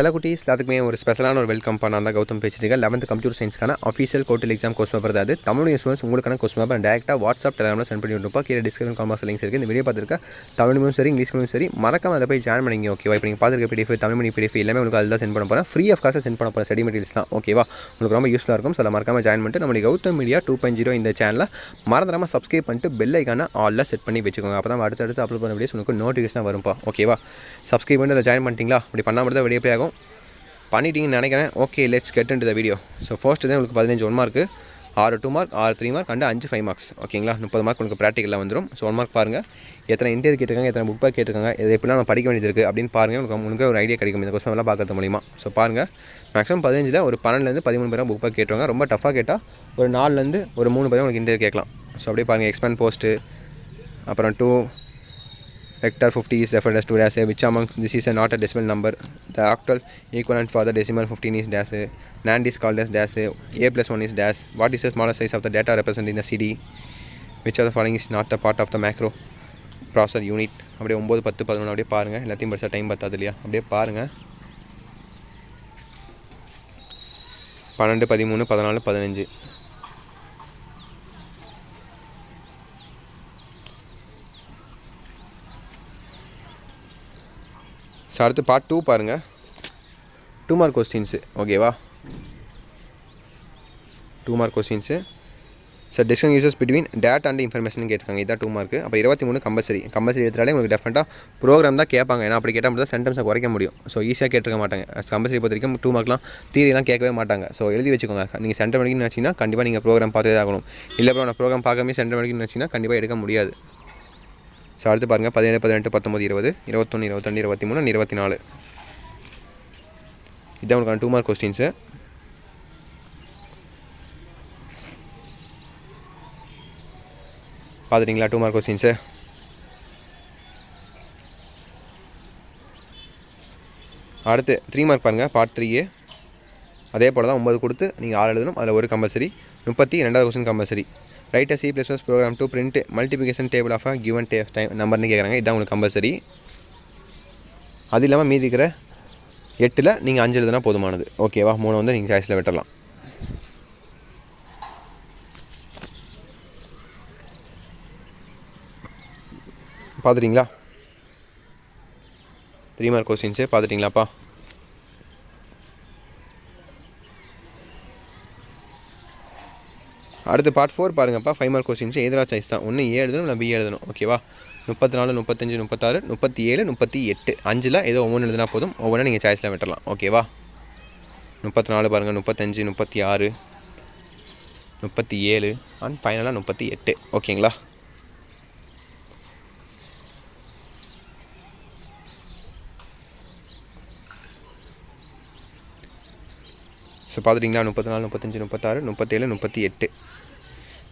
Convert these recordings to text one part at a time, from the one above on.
செல்லக்குட்டீஸ் எல்லாத்துக்குமே ஒரு ஸ்பெஷலான ஒரு வெல்கம் நான் தான் கௌதம் பேசிட்டு 11th கம்ப்யூட்டர் சயின்ஸ்க்கான அஃபீஷியல் கோர்ட்டில் எக்ஸாம் கொஸ்டின் பேப்பர் தான். அது தமிழ் ஸ்டூடெண்ட்ஸ் உங்களுக்கான கொஸ்டின் பேப்பர் டேரெக்டாக வாட்ஸ்அப் டெலிகிராமில் சென்ட் பண்ணி விட்டுருப்பா. கீழே டிஸ்கிரிப்ஷன் காமெண்ட்ஸ் லிங்க்ஸ் இருக்குது. இந்த வீடியோ பார்த்துருக்க தமிழும் சரி இங்கிலீஷ்லும் சரி மறக்காம அதை போய் ஜாயின் பண்ணிங்க. ஓகேவா? இப்போ நீங்கள் பார்த்துருக்க பிடிஎஃப் தமிழ் பிடிஎஃப் எல்லாமே உங்களுக்கு அதில் சென்ட் பண்ண போகிறேன். ஃப்ரீ ஆஃப் காஸ்ட் சென்ட் பண்ண போகிறேன். ஸ்டடி மெட்டீரியல்ஸ்லாம் ஓகேவா? உங்களுக்கு ரொம்ப யூஸ்ஃபுல்லாக இருக்கும். ஸோ மறக்காம ஜாயின் பண்ணிட்டு நம்மளுடைய கௌதம் மீடியா 2.0 இந்த சேனலில் மறந்துடாமல் சப்ஸ்கிரைப் பண்ணிட்டு பெல் ஐக்கான ஆலில் செட் பண்ணி வச்சுக்கோங்க. அப்போ தான் அடுத்தடுத்து அப்லோட் பண்ண வீடியோஸ் உங்களுக்கு நோட்டிஃபிகேஷன் வரும்ப்பா. ஓகேவா? சப்ஸ்கிரைப் பண்ணி அதை ஜாயின் பண்ணிட்டீங்களா? அப்படி பண்ணால் மட்டும் தான் வீடியோ ப்ளே ஆகும். பண்ணிட்டீங்கன்னு நினைக்கிறேன். Okay, let's get into the video. So first தான் உங்களுக்கு 15 1 mark, 6 2 mark, 6 3 mark and 5 5 marks. ஓகேங்களா? 30 மார்க் உங்களுக்கு ப்ராக்டிக்கலில் வந்துடும். ஸோ 1 மார்க் பாருங்கள், எத்தனை இன்டர்வியூ கேட்டிருக்காங்க, எத்தனை புக் பேக் கேட்டிருக்காங்க, இது எப்படிலாம் நம்ம படிக்க வேண்டியது இருக்குது அப்படின்னு பாருங்கள். உங்களுக்கு ஒரு ஐடியா கிடைக்கும் இந்த கொஸ்டின் எல்லாம் பார்க்கறது மூலிமா. ஸோ பாருங்கள், மேக்ஸிமம் 15 ஒரு 12 13 பேரும் புக் பேக் கேட்டுருவாங்க. ரொம்ப டஃபாக கேட்டால் ஒரு 4 ஒரு 3 பேரும் உங்களுக்கு இன்டர்வியூ கேட்கலாம். ஸோ அப்படியே பாருங்கள், எக்ஸ்பேண்ட் போஸ்ட்டு, அப்புறம் 2 vector 50 is referred as 2 dash, which among this is not a decimal number, the octal equivalent for the decimal 15 is dash, NAND is called as dash, a plus 1 is dash, what is the smallest size of the data represented in the CD, which of the following is not the part of the macro processor unit. அப்படியே 9 10 11 அப்படியே பாருங்கள். எல்லாத்தையும் படித்தா time பத்தாது இல்லையா? அப்படியே பாருங்கள். 12 13 14 15 so அடுத்து பார்ட் 2 பாருங்கள். 2 மார்க் கொஸ்டின்ஸு. ஓகேவா? 2 mark questions. Sir discussion uses between data and information கேட்டிருக்காங்க. இதான் 2 மார்க்கு. அப்போ 23 கம்பல்சரி எடுத்தாலே உங்களுக்கு டெஃபினட்டாக ப்ரோக்ராம் தான் கேட்பாங்க. ஏன்னா அப்படி கேட்டால் மட்டும் தான் சென்டென்ஸை குறைக்க முடியும். ஸோ ஈஸியாக கேட்டிருக்க மாட்டாங்க. கம்பல்சரி பொறுத்த வரைக்கும் 2 மார்க்லாம் தியரிலாம் கேட்கவே மாட்டாங்க. ஸோ எழுதி வச்சுக்கோங்க. நீங்கள் சென்டர் மணிக்கு நினச்சிங்கன்னா கண்டிப்பாக நீங்கள் ப்ரோக்ராம் பார்த்தே ஆகணும். இல்லை அப்புறம் நான் ப்ரோக்ராம் பார்க்காம சென்டர் மணிக்கு நினச்சிங்கன்னா கண்டிப்பாக எடுக்க முடியாது. ஸோ அடுத்து பாருங்கள், 17 18 19 20 21 22 23 24 இதான் உங்களுக்கான 2 மார்க் கொஸ்டின்ஸு. பார்த்துட்டிங்களா 2 mark questions? அடுத்து 3 மார்க் பாருங்கள், பார்ட் 3. அதே போல் தான் 9 கொடுத்து நீங்கள் 6 எழுதணும். அதில் ஒரு கம்பல்சரி. 32வது question compulsory. Write C++ program to print multiplication table of given time நம்பர்னு கேட்குறாங்க. இதான் உங்களுக்கு கம்பல்சரி. அது இல்லாமல் மீதி இருக்கிற 8ல் நீங்கள் 5 எழுதுனா போதுமானது. ஓகேவா? 3 வந்து நீங்கள் சாய்ஸில் விட்டுடலாம். பார்த்துட்டிங்களா? 3 மார்க் கொஸ்டின்ஸு பார்த்துட்டிங்களாப்பா? அடுத்து பார்ட் 4 பாருங்கப்பா. 5 மார்க் கொஸ்டின்ஸ் எதிராக சாய்ஸ் தான். ஒன்று A எழுதணும், இல்லை B எழுதணும். ஓகேவா? 34 35 36 37 38 5ல் ஏதோ ஒவ்வொன்று எழுதுனா போதும். ஒவ்வொன்றும் நீங்கள் சாய்ஸில் விட்டுடலாம். ஓகேவா? 34 பாருங்கள், 35 36 37 அண்ட் ஃபைனலாக 38. ஓகேங்களா? ஸோ பார்த்துட்டிங்களா? 34 35 36 37 38.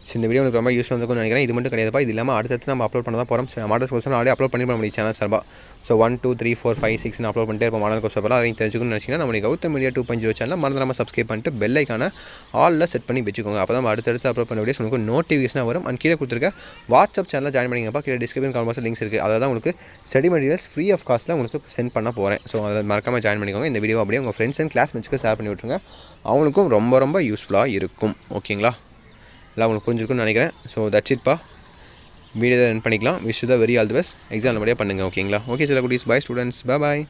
ஸோ இந்த வீடியோ உங்களுக்கு ரொம்ப யூஸ்ஃபுல்லாக இருக்கும்னு நினைக்கிறேன். இது மட்டும் கிடையாதுப்பா. இது இல்லாமல் அடுத்தடுத்து நம்ம அப்லோட் பண்ண தான் போகிறோம். So model course already upload பண்ணி முடியும் சேனல் சார்பாக. ஸோ 1 2 3 4 5 6 அப்லோட் பண்ணிட்டே இருப்போம் மாடல் கோர்ஸ் சார்பாக. அதையும் தெரிஞ்சுக்கணும்னு நினச்சிங்கன்னா நம்ம கௌதம் மீடியா 2.0 சேனலில் மறந்துடாமல் சப்ஸ்கிரைப் பண்ணிட்டு பெல் ஐக்கான ஆலில் செட் பண்ணி வச்சுக்கோங்க. அப்போ தான் அடுத்தடுத்து அப்லோட் பண்ண வீடியோஸ் உங்களுக்கு நோட்டிஃபிகேஷனாக வரும். அண்ட் கீழே கொடுத்துருக்க வாட்ஸ்அப் சேனலில் ஜாயின் பண்ணிங்கப்பா. கீழே டிஸ்கிரிப்ஷன் காமெண்ட்ஸ் லிங்க்ஸ் இருக்குது. அதில் தான் உங்களுக்கு ஸ்டடி மெட்டீரியல்ஸ் ஃப்ரீ ஆஃப் காஸ்ட்டில் உங்களுக்கு சென்ட் பண்ண போகிறேன். ஸோ அதை மறக்காமல் ஜாயின் பண்ணிக்கோங்க. இந்த வீடியோ அப்படியே உங்கள் ஃப்ரெண்ட்ஸ் அண்ட் கிளாஸ்மேட்ஸ்க்கு ஷேர் பண்ணி விட்டுருங்க. அவங்களுக்கும் ரொம்ப ரொம்ப யூஸ்ஃபுல்லாக இருக்கும். ஓகேங்களா? எல்லாம் உங்களுக்கு புரிஞ்சிருக்குன்னு நினைக்கிறேன். ஸோ தட்ஸ் இட்ப்பா. வீடியோ ரன் பண்ணிக்கலாம். Wish you the very all the best. Exam நல்லபடியாக பண்ணுங்கள். ஓகேங்களா? ஓகே சில குட்டீஸ், பை ஸ்டூடெண்ட்ஸ், பை பாய்.